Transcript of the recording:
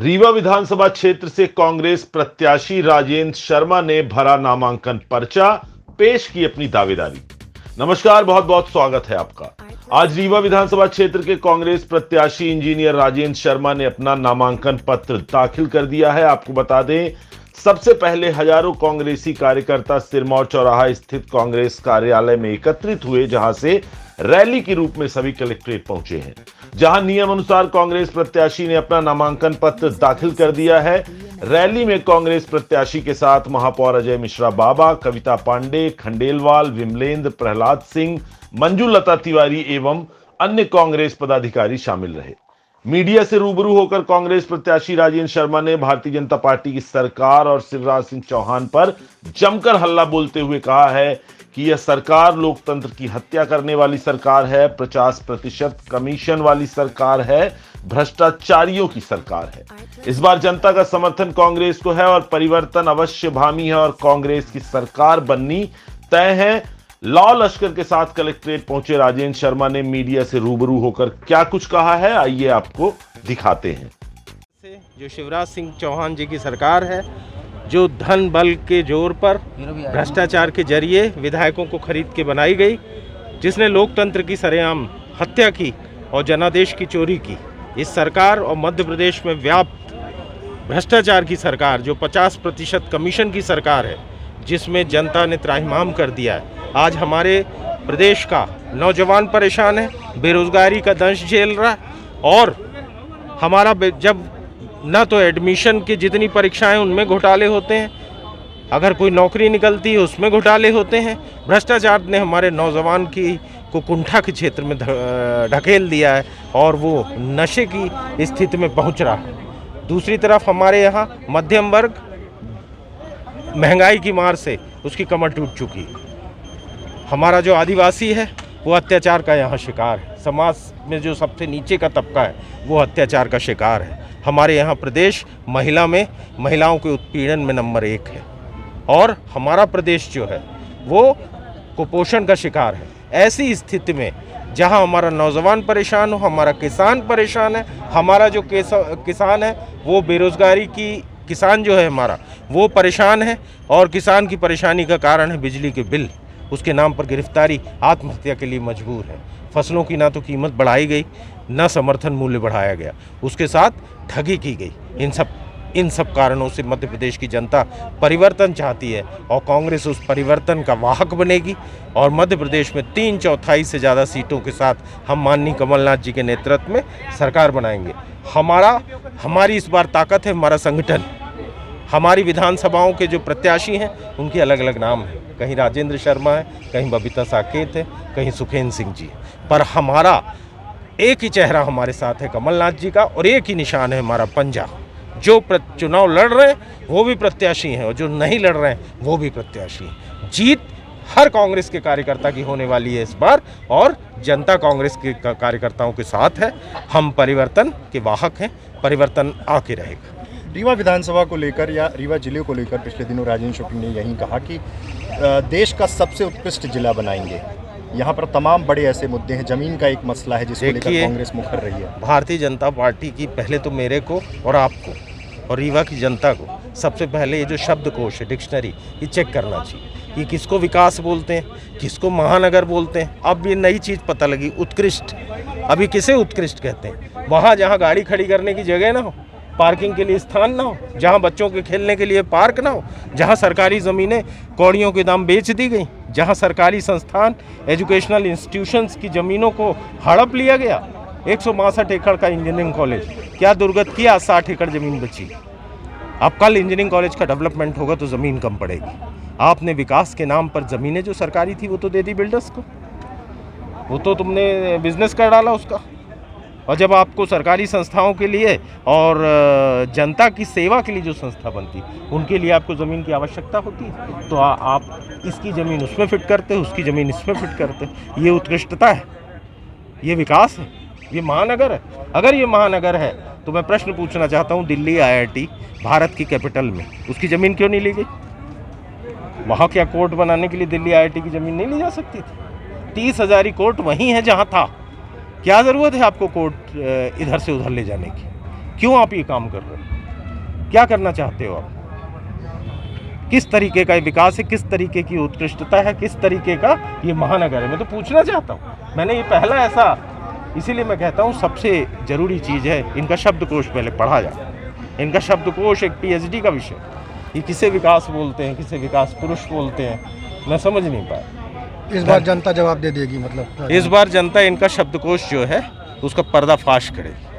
रीवा विधानसभा क्षेत्र से कांग्रेस प्रत्याशी राजेंद्र शर्मा ने भरा नामांकन पर्चा, पेश की अपनी दावेदारी। नमस्कार, बहुत बहुत स्वागत है आपका। आज रीवा विधानसभा क्षेत्र के कांग्रेस प्रत्याशी इंजीनियर राजेंद्र शर्मा ने अपना नामांकन पत्र दाखिल कर दिया है। आपको बता दें, सबसे पहले हजारों कांग्रेसी कार्यकर्ता सिरमौर चौराहा स्थित कांग्रेस कार्यालय में एकत्रित हुए, जहां से रैली के रूप में सभी कलेक्ट्रेट पहुंचे हैं, जहां नियम अनुसार कांग्रेस प्रत्याशी ने अपना नामांकन पत्र दाखिल कर दिया है। रैली में कांग्रेस प्रत्याशी के साथ महापौर अजय मिश्रा बाबा, कविता पांडे, खंडेलवाल, विमलेंद्र, प्रहलाद सिंह, मंजुलता तिवारी एवं अन्य कांग्रेस पदाधिकारी शामिल रहे। मीडिया से रूबरू होकर कांग्रेस प्रत्याशी राजेंद्र शर्मा ने भारतीय जनता पार्टी की सरकार और शिवराज सिंह चौहान पर जमकर हल्ला बोलते हुए कहा है कि यह सरकार लोकतंत्र की हत्या करने वाली सरकार है, 50% कमीशन वाली सरकार है, भ्रष्टाचारियों की सरकार है। इस बार जनता का समर्थन कांग्रेस को है और परिवर्तन अवश्यभावी है और कांग्रेस की सरकार बननी तय है। लाल लश्कर के साथ कलेक्ट्रेट पहुंचे राजेंद्र शर्मा ने मीडिया से रूबरू होकर क्या कुछ कहा है, आइए आपको दिखाते हैं। जो शिवराज सिंह चौहान जी की सरकार है, जो धन बल के जोर पर भ्रष्टाचार के जरिए विधायकों को खरीद के बनाई गई, जिसने लोकतंत्र की सरेआम हत्या की और जनादेश की चोरी की, इस सरकार और मध्य प्रदेश में व्याप्त भ्रष्टाचार की सरकार, जो 50% कमीशन की सरकार है, जिसमें जनता ने त्राहिमाम कर दिया है। आज हमारे प्रदेश का नौजवान परेशान है, बेरोजगारी का दंश झेल रहा है और हमारा जब न तो एडमिशन की जितनी परीक्षाएं उनमें घोटाले होते हैं, अगर कोई नौकरी निकलती है उसमें घोटाले होते हैं। भ्रष्टाचार ने हमारे नौजवान को कुंठा के क्षेत्र में ढकेल दिया है और वो नशे की स्थिति में पहुंच रहा है। दूसरी तरफ हमारे यहाँ मध्यम वर्ग महंगाई की मार से उसकी कमर टूट चुकी है। हमारा जो आदिवासी है वो अत्याचार का यहाँ शिकार है। समाज में जो सबसे नीचे का तबका है वो अत्याचार का शिकार है। हमारे यहाँ प्रदेश महिलाओं के उत्पीड़न में नंबर 1 है और हमारा प्रदेश जो है वो कुपोषण का शिकार है। ऐसी स्थिति में जहाँ हमारा नौजवान परेशान हो, हमारा किसान परेशान है, हमारा जो किसान है वो बेरोजगारी की किसान जो है हमारा वो परेशान है और किसान की परेशानी का कारण है बिजली के बिल। उसके नाम पर गिरफ्तारी, आत्महत्या के लिए मजबूर है। फसलों की ना तो कीमत बढ़ाई गई, ना समर्थन मूल्य बढ़ाया गया, उसके साथ ठगी की गई। इन सब कारणों से मध्य प्रदेश की जनता परिवर्तन चाहती है और कांग्रेस उस परिवर्तन का वाहक बनेगी और मध्य प्रदेश में 3/4 से ज़्यादा सीटों के साथ हम माननीय कमलनाथ जी के नेतृत्व में सरकार बनाएंगे। हमारी इस बार ताकत है हमारा संगठन। हमारी विधानसभाओं के जो प्रत्याशी हैं उनके अलग अलग नाम हैं, कहीं राजेंद्र शर्मा है, कहीं बबीता साकेत है, कहीं सुखेंद्र सिंह जी, पर हमारा एक ही चेहरा हमारे साथ है कमलनाथ जी का और एक ही निशान है हमारा पंजा। जो चुनाव लड़ रहे हैं वो भी प्रत्याशी हैं और जो नहीं लड़ रहे हैं वो भी प्रत्याशी हैं। जीत हर कांग्रेस के कार्यकर्ता की होने वाली है इस बार और जनता कांग्रेस के कार्यकर्ताओं के साथ है। हम परिवर्तन के वाहक हैं, परिवर्तन आके रहेगा। रीवा विधानसभा को लेकर या रीवा जिले को लेकर पिछले दिनों राजेंद्र शर्मा ने यही कहा कि देश का सबसे उत्कृष्ट जिला बनाएंगे। यहाँ पर तमाम बड़े ऐसे मुद्दे हैं, जमीन का एक मसला है जिसको लेकर कांग्रेस मुखर रही है। भारतीय जनता पार्टी की पहले तो मेरे को और आपको और रीवा की जनता को सबसे पहले ये जो शब्दकोश है, डिक्शनरी, ये चेक करना चाहिए कि किसको विकास बोलते हैं, किसको महानगर बोलते हैं। अब ये नई चीज़ पता लगी, उत्कृष्ट। अभी किसे उत्कृष्ट कहते हैं? वहाँ जहाँ गाड़ी खड़ी करने की जगह ना हो, पार्किंग के लिए स्थान ना हो, जहाँ बच्चों के खेलने के लिए पार्क ना हो, जहाँ सरकारी ज़मीनें कौड़ियों के दाम बेच दी गई, जहाँ सरकारी संस्थान एजुकेशनल इंस्टीट्यूशंस की ज़मीनों को हड़प लिया गया। 162 एकड़ का इंजीनियरिंग कॉलेज, क्या दुर्गत किया, 60 एकड़ ज़मीन बची। अब कल इंजीनियरिंग कॉलेज का डेवलपमेंट होगा तो ज़मीन कम पड़ेगी। आपने विकास के नाम पर ज़मीनें जो सरकारी थी वो तो दे दी बिल्डर्स को, वो तो तुमने बिजनेस कर डाला उसका। और जब आपको सरकारी संस्थाओं के लिए और जनता की सेवा के लिए जो संस्था बनती उनके लिए आपको ज़मीन की आवश्यकता होती है, तो आप इसकी ज़मीन उसमें फिट करते, उसकी ज़मीन इसमें फिट करते। ये उत्कृष्टता है, ये विकास है, ये महानगर है। अगर ये महानगर है तो मैं प्रश्न पूछना चाहता हूँ, दिल्ली IIT भारत की कैपिटल में, उसकी ज़मीन क्यों नहीं ली गई? वहाँ क्या कोर्ट बनाने के लिए दिल्ली IIT की ज़मीन नहीं ली जा सकती थी? 30 हज़ारी कोर्ट वहीं है जहाँ था। क्या ज़रूरत है आपको कोर्ट इधर से उधर ले जाने की? क्यों आप ये काम कर रहे हो? क्या करना चाहते हो आप? किस तरीके का विकास है, किस तरीके की उत्कृष्टता है, किस तरीके का ये महानगर है? मैं तो पूछना चाहता हूँ। मैंने ये पहला ऐसा, इसीलिए मैं कहता हूँ सबसे ज़रूरी चीज़ है इनका शब्दकोश पहले पढ़ा जाए। इनका शब्दकोश एक PhD का विषय। ये किसे विकास बोलते हैं, किसे विकास पुरुष बोलते हैं, मैं समझ नहीं पाया। इस बार जनता जवाब दे देगी, मतलब इस बार जनता इनका शब्दकोश जो है उसका पर्दाफाश करेगी।